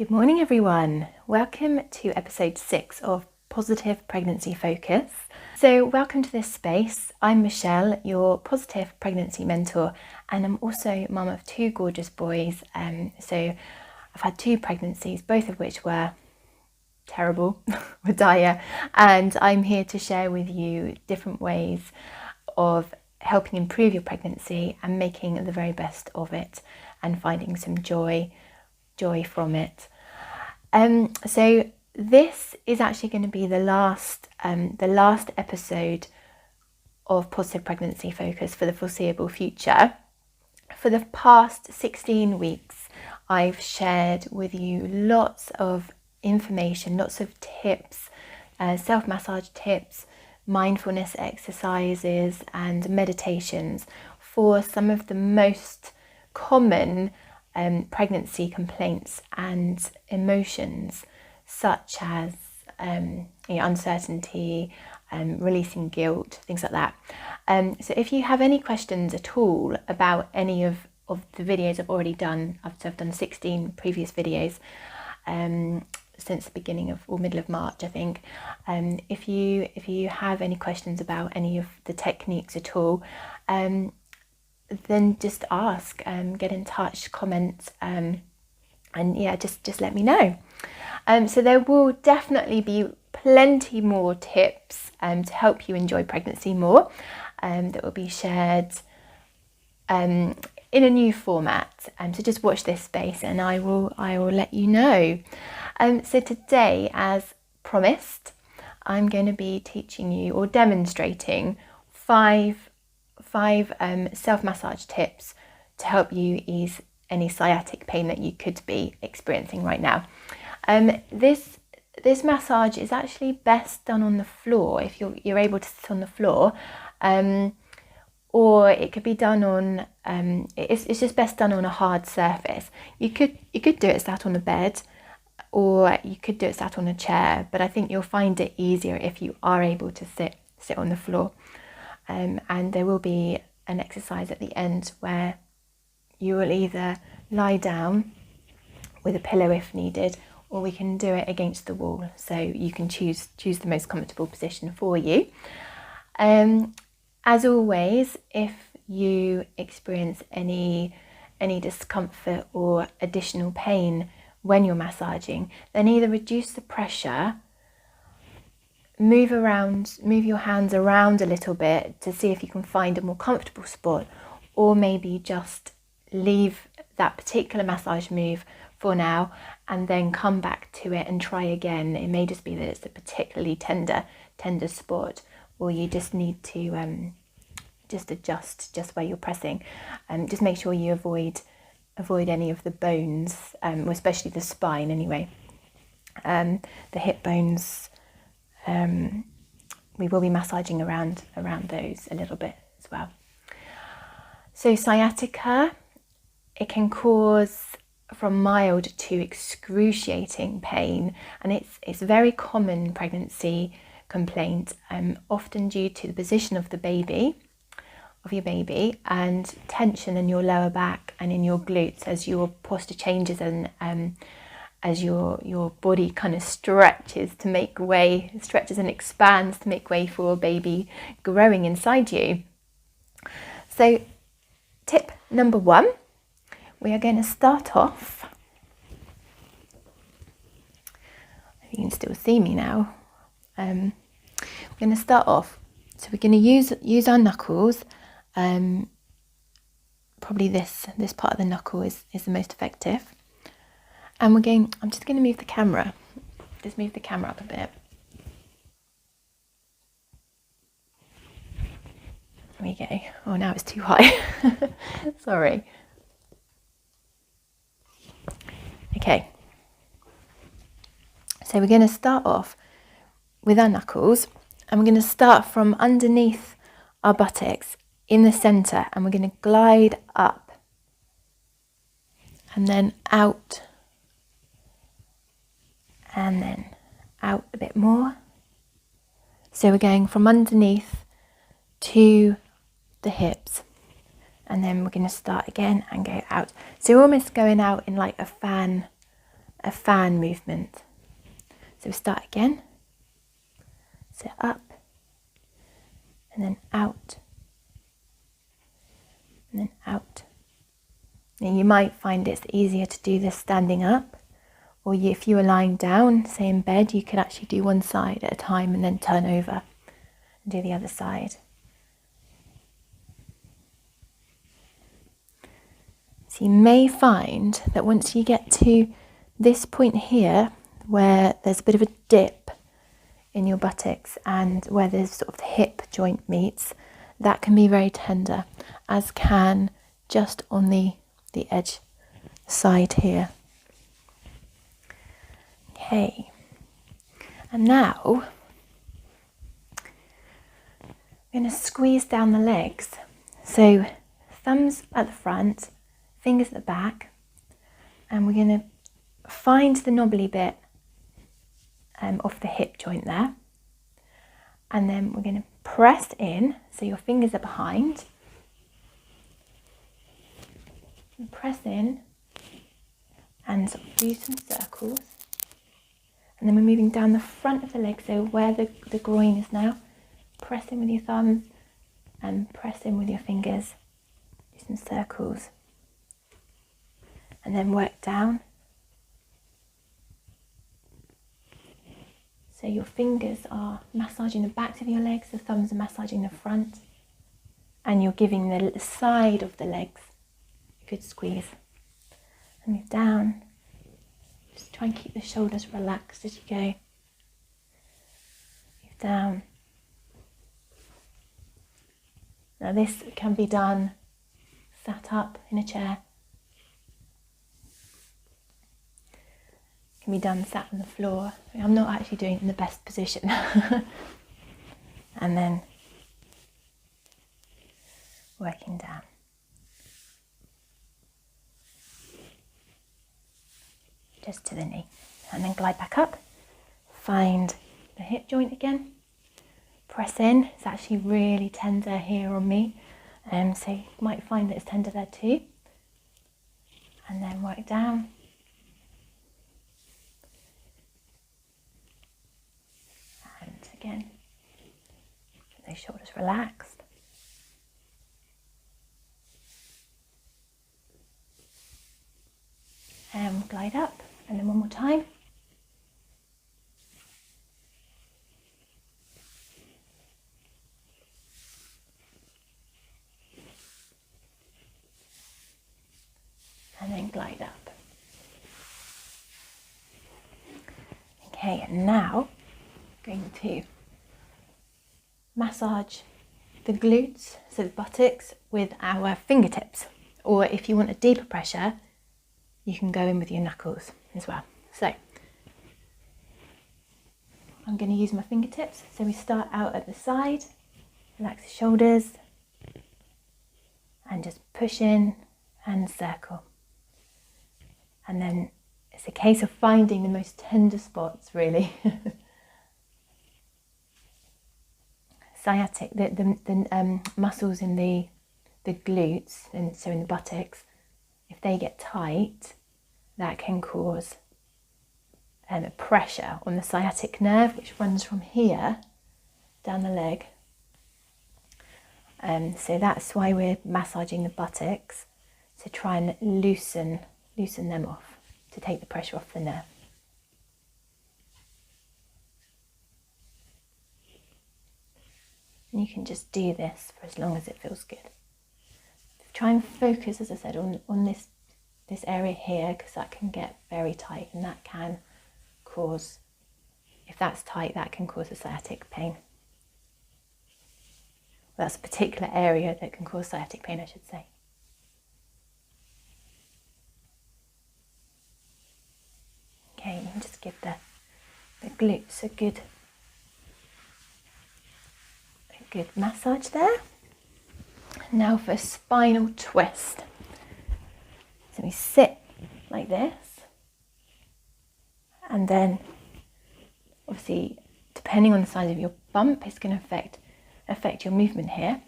Good morning everyone. Welcome to episode 6 of Positive Pregnancy Focus. So welcome to this space. I'm Michele, your positive pregnancy mentor, and I'm also mum of 2 gorgeous boys. So I've had 2 pregnancies, both of which were terrible, were dire, and I'm here to share with you different ways of helping improve your pregnancy and making the very best of it and finding some joy from it. So this is actually going to be the last episode of Positive Pregnancy Focus for the foreseeable future. For the past 16 weeks, I've shared with you lots of information, lots of tips, self-massage tips, mindfulness exercises and meditations for some of the most common pregnancy complaints and emotions, such as uncertainty, releasing guilt, things like that. So if you have any questions at all about any of the videos I've already done, I've done 16 previous videos since the beginning of or middle of March, I think. If you have any questions about any of the techniques at all, then just ask, get in touch, comment, and yeah, just let me know. So there will definitely be plenty more tips to help you enjoy pregnancy more, that will be shared in a new format. So just watch this space and I will let you know. So today, as promised, I'm going to be teaching you or demonstrating five self-massage tips to help you ease any sciatic pain that you could be experiencing right now. This massage is actually best done on the floor if you're able to sit on the floor, or it could be done on it's just best done on a hard surface. You could do it sat on a bed, or you could do it sat on a chair, but I think you'll find it easier if you are able to sit on the floor. And there will be an exercise at the end where you will either lie down with a pillow if needed, or we can do it against the wall, so you can choose the most comfortable position for you. As always, if you experience any discomfort or additional pain when you're massaging, then either reduce the pressure, move your hands around a little bit to see if you can find a more comfortable spot, or maybe just leave that particular massage move for now and then come back to it and try again. It may just be that it's a particularly tender spot, or you just need to just adjust just where you're pressing. Just make sure you avoid any of the bones, especially the spine anyway. The hip bones, we will be massaging around those a little bit as well. So sciatica, it can cause from mild to excruciating pain, and it's a very common pregnancy complaint, often due to the position of your baby and tension in your lower back and in your glutes as your posture changes and as your body kind of stretches and expands to make way for a baby growing inside you. So tip number 1, we are going to start off. You can still see me now. We're going to start off. So we're going to use our knuckles. Probably this part of the knuckle is the most effective. And I'm just going to move the camera. Just move the camera up a bit. There we go. Oh, now it's too high. Sorry. Okay. So we're going to start off with our knuckles, and we're going to start from underneath our buttocks in the center, and we're going to glide up and then out, and then out a bit more. So we're going from underneath to the hips, and then we're going to start again and go out. So we're almost going out in like a fan a fan movement. So we start again. So up and then out and then out. Now you might find it's easier to do this standing up, or if you were lying down, say in bed, you could actually do one side at a time and then turn over and do the other side. So you may find that once you get to this point here, where there's a bit of a dip in your buttocks and where there's sort of the hip joint meets, that can be very tender, as can just on the edge side here. Okay, and now I'm going to squeeze down the legs. So thumbs at the front, fingers at the back, and we're going to find the knobbly bit off the hip joint there, and then we're going to press in, so your fingers are behind, and press in and sort of do some circles, and then we're moving down the front of the leg, so where the groin is now, press in with your thumbs and press in with your fingers, do some circles, and then work down. So your fingers are massaging the backs of your legs, the thumbs are massaging the front, and you're giving the side of the legs a good squeeze. And move down. Just try and keep the shoulders relaxed as you go. Move down. Now this can be done sat up in a chair. Can be done sat on the floor. I'm not actually doing it in the best position. And then working down. Just to the knee. And then glide back up. Find the hip joint again. Press in. It's actually really tender here on me. So you might find that it's tender there too. And then work down. Again, those shoulders relaxed. And glide up, and then one more time. And then glide up. Okay, and now going to massage the glutes, so the buttocks, with our fingertips, or if you want a deeper pressure you can go in with your knuckles as well. So I'm going to use my fingertips, so we start out at the side, relax the shoulders and just push in and circle, and then it's a case of finding the most tender spots really. Sciatic, the muscles in the glutes, and so in the buttocks, if they get tight, that can cause a pressure on the sciatic nerve, which runs from here down the leg. So that's why we're massaging the buttocks, to try and loosen them off, to take the pressure off the nerve. And you can just do this for as long as it feels good. Try and focus, as I said, on this area here, because that can get very tight, and that can cause, if that's tight, that can cause a sciatic pain. Well, that's a particular area that can cause sciatic pain, I should say. Okay, you can just give the glutes a good massage there. Now for a spinal twist. So we sit like this, and then obviously depending on the size of your bump, it's going to affect your movement here.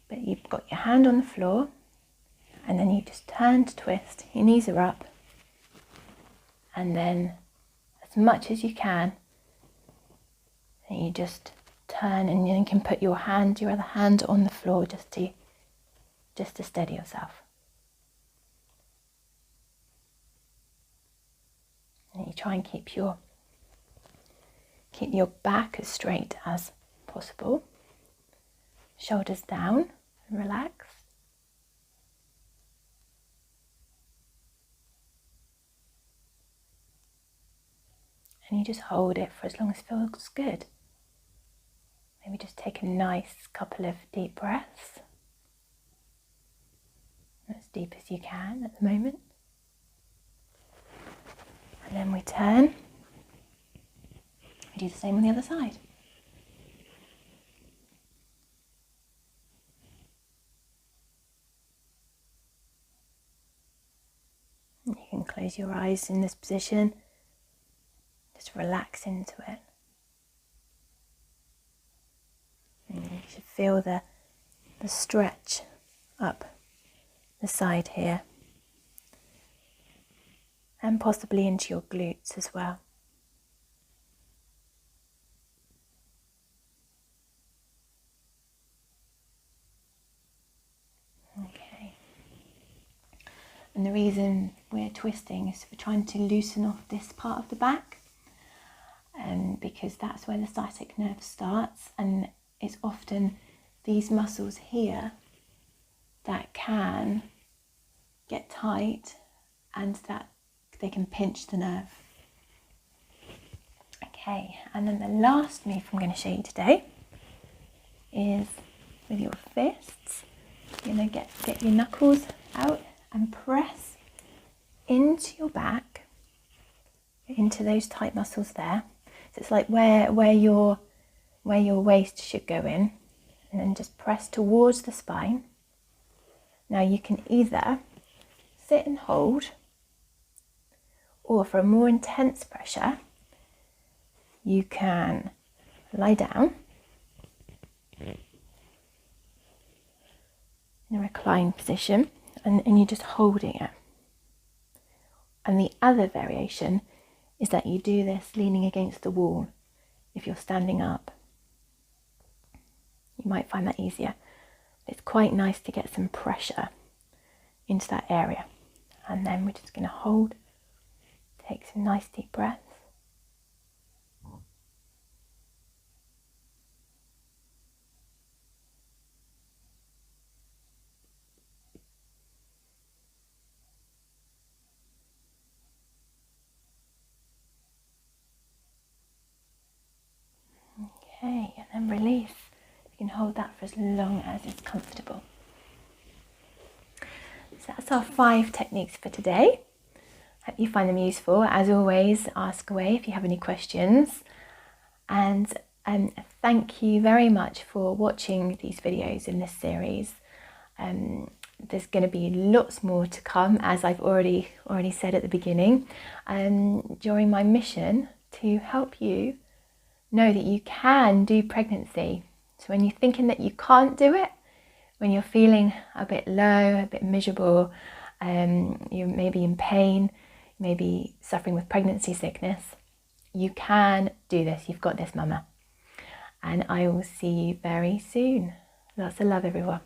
But you've got your hand on the floor, and then you just turn to twist. Your knees are up, and then as much as you can, and you just turn, and you can put your other hand on the floor just to steady yourself. And you try and keep your back as straight as possible. Shoulders down and relax. And you just hold it for as long as it feels good. Maybe just take a nice couple of deep breaths. As deep as you can at the moment. And then we turn. We do the same on the other side. You can close your eyes in this position. Just relax into it. And you should feel the stretch up the side here. And possibly into your glutes as well. Okay. And the reason we're twisting is we're trying to loosen off this part of the back, because that's where the sciatic nerve starts, and it's often these muscles here that can get tight and that they can pinch the nerve. Okay, and then the last move I'm going to show you today is with your fists. You're going to get your knuckles out and press into your back, into those tight muscles there. So it's like where your waist should go in, and then just press towards the spine. Now you can either sit and hold, or for a more intense pressure, you can lie down in a reclined position, and you're just holding it. And the other variation is that you do this leaning against the wall if you're standing up. You might find that easier. It's quite nice to get some pressure into that area. And then we're just going to hold, take some nice deep breaths. Okay, and then release. You can hold that for as long as is comfortable. So that's our 5 techniques for today. Hope you find them useful. As always, ask away if you have any questions. And thank you very much for watching these videos in this series. There's going to be lots more to come, as I've already said at the beginning, during my mission to help you know that you can do pregnancy. So when you're thinking that you can't do it, when you're feeling a bit low, a bit miserable, you're maybe in pain, maybe suffering with pregnancy sickness, you can do this. You've got this, mama. And I will see you very soon. Lots of love, everyone.